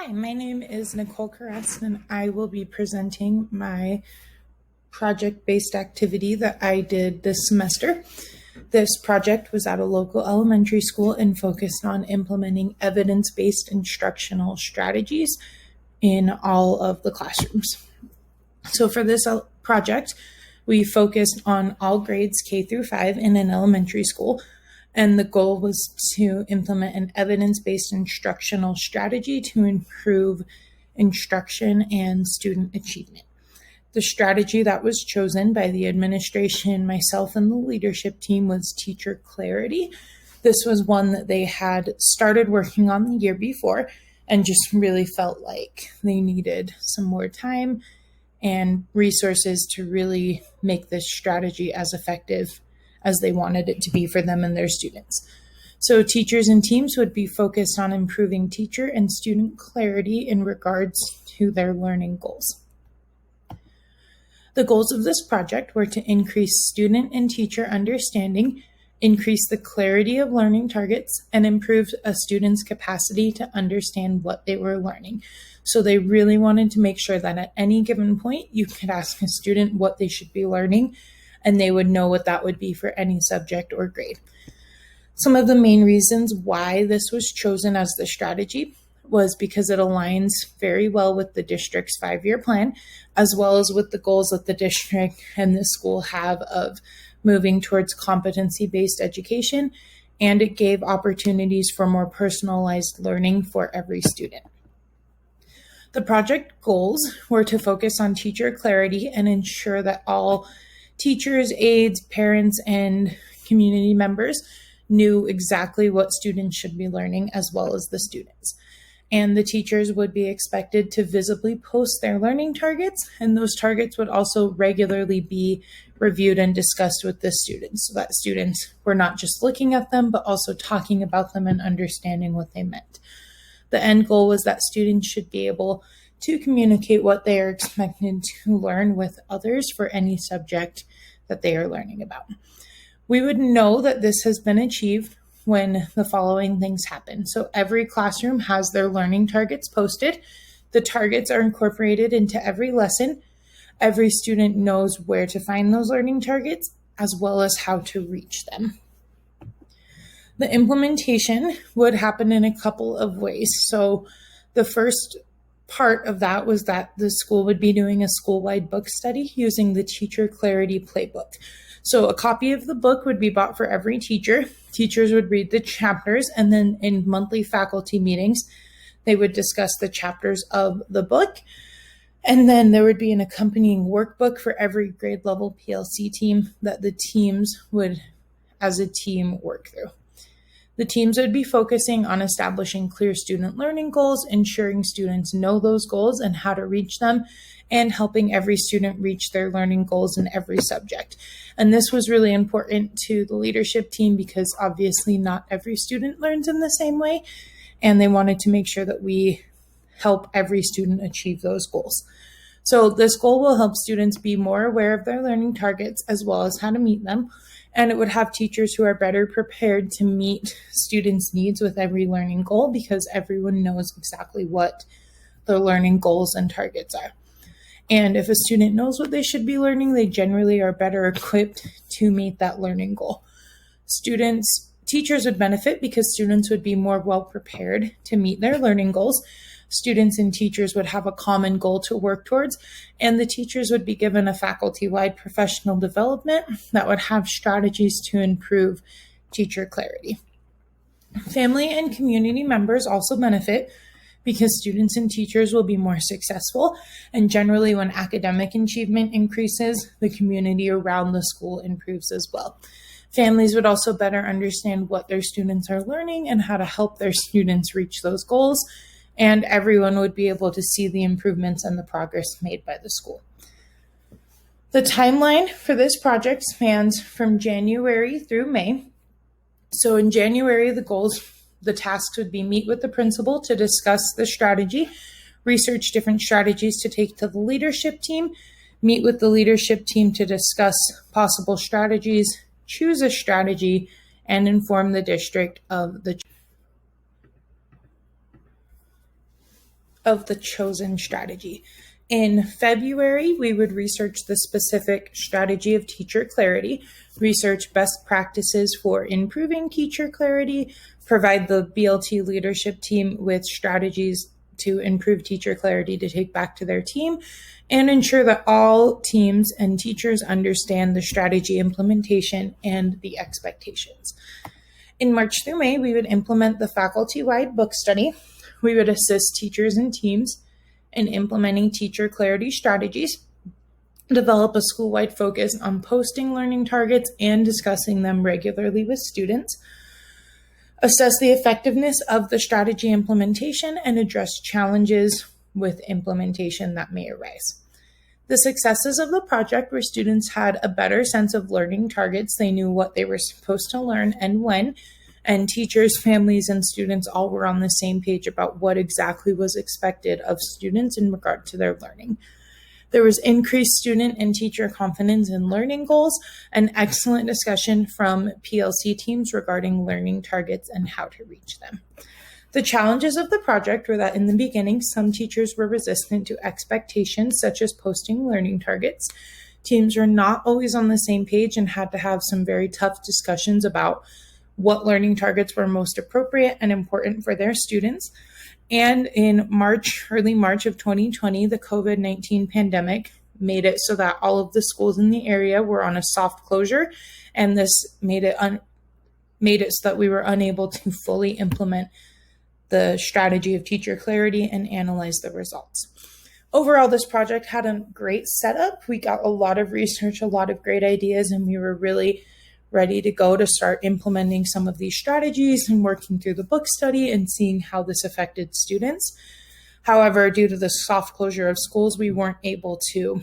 Hi, my name is Nicole Caress, and I will be presenting my project-based activity that I did this semester. This project was at a local elementary school and focused on implementing evidence-based instructional strategies in all of the classrooms. So for this project, we focused on all grades K through 5 in an elementary school. And the goal was to implement an evidence-based instructional strategy to improve instruction and student achievement. The strategy that was chosen by the administration, myself, and the leadership team was teacher clarity. This was one that they had started working on the year before and just really felt like they needed some more time and resources to really make this strategy as effective as they wanted it to be for them and their students. So teachers and teams would be focused on improving teacher and student clarity in regards to their learning goals. The goals of this project were to increase student and teacher understanding, increase the clarity of learning targets, and improve a student's capacity to understand what they were learning. So they really wanted to make sure that at any given point, you could ask a student what they should be learning, and they would know what that would be for any subject or grade. Some of the main reasons why this was chosen as the strategy was because it aligns very well with the district's 5-year plan, as well as with the goals that the district and the school have of moving towards competency-based education, and it gave opportunities for more personalized learning for every student. The project goals were to focus on teacher clarity and ensure that all teachers, aides, parents, and community members knew exactly what students should be learning, as well as the students. And the teachers would be expected to visibly post their learning targets, and those targets would also regularly be reviewed and discussed with the students, so that students were not just looking at them, but also talking about them and understanding what they meant. The end goal was that students should be able to communicate what they are expected to learn with others for any subject that they are learning about. We would know that this has been achieved when the following things happen. So every classroom has their learning targets posted. The targets are incorporated into every lesson. Every student knows where to find those learning targets, as well as how to reach them. The implementation would happen in a couple of ways. So the first part of that was that the school would be doing a school-wide book study using the Teacher Clarity Playbook. So a copy of the book would be bought for every teacher. Teachers would read the chapters, and then in monthly faculty meetings, they would discuss the chapters of the book. And then there would be an accompanying workbook for every grade level PLC team that the teams would, as a team, work through. The teams would be focusing on establishing clear student learning goals, ensuring students know those goals and how to reach them, and helping every student reach their learning goals in every subject. And this was really important to the leadership team because obviously not every student learns in the same way, and they wanted to make sure that we help every student achieve those goals. So this goal will help students be more aware of their learning targets as well as how to meet them. And it would have teachers who are better prepared to meet students' needs with every learning goal because everyone knows exactly what their learning goals and targets are. And if a student knows what they should be learning, they generally are better equipped to meet that learning goal. Teachers would benefit because students would be more well prepared to meet their learning goals. Students and teachers would have a common goal to work towards, and the teachers would be given a faculty-wide professional development that would have strategies to improve teacher clarity. Family and community members also benefit because students and teachers will be more successful, and generally when academic achievement increases, the community around the school improves as well. Families would also better understand what their students are learning and how to help their students reach those goals, and everyone would be able to see the improvements and the progress made by the school. The timeline for this project spans from January through May. So in January, the tasks would be meet with the principal to discuss the strategy, research different strategies to take to the leadership team, meet with the leadership team to discuss possible strategies, choose a strategy, and inform the district of the of the chosen strategy. In February, we would research the specific strategy of teacher clarity, research best practices for improving teacher clarity, provide the BLT leadership team with strategies to improve teacher clarity to take back to their team, and ensure that all teams and teachers understand the strategy implementation and the expectations. In March through May, we would implement the faculty-wide book study. We would assist teachers and teams in implementing teacher clarity strategies, develop a school-wide focus on posting learning targets and discussing them regularly with students, assess the effectiveness of the strategy implementation, and address challenges with implementation that may arise. The successes of the project were students had a better sense of learning targets. They knew what they were supposed to learn and when, and teachers, families, and students all were on the same page about what exactly was expected of students in regard to their learning. There was increased student and teacher confidence in learning goals, and excellent discussion from PLC teams regarding learning targets and how to reach them. The challenges of the project were that in the beginning, some teachers were resistant to expectations such as posting learning targets. Teams were not always on the same page and had to have some very tough discussions about what learning targets were most appropriate and important for their students. And in early March of 2020, the COVID-19 pandemic made it so that all of the schools in the area were on a soft closure, and this made it so that we were unable to fully implement the strategy of teacher clarity and analyze the results. Overall, this project had a great setup. We got a lot of research, a lot of great ideas, and we were really ready to go to start implementing some of these strategies and working through the book study and seeing how this affected students. However, due to the soft closure of schools, we weren't able to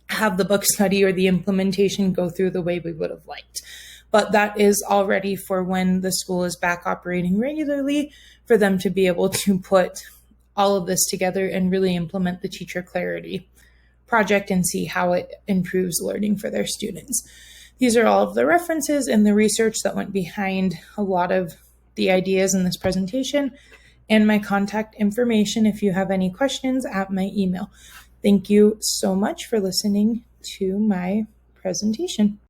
have the book study or the implementation go through the way we would have liked. But that is all ready for when the school is back operating regularly, for them to be able to put all of this together and really implement the teacher clarity project and see how it improves learning for their students. These are all of the references and the research that went behind a lot of the ideas in this presentation, and my contact information if you have any questions at my email. Thank you so much for listening to my presentation.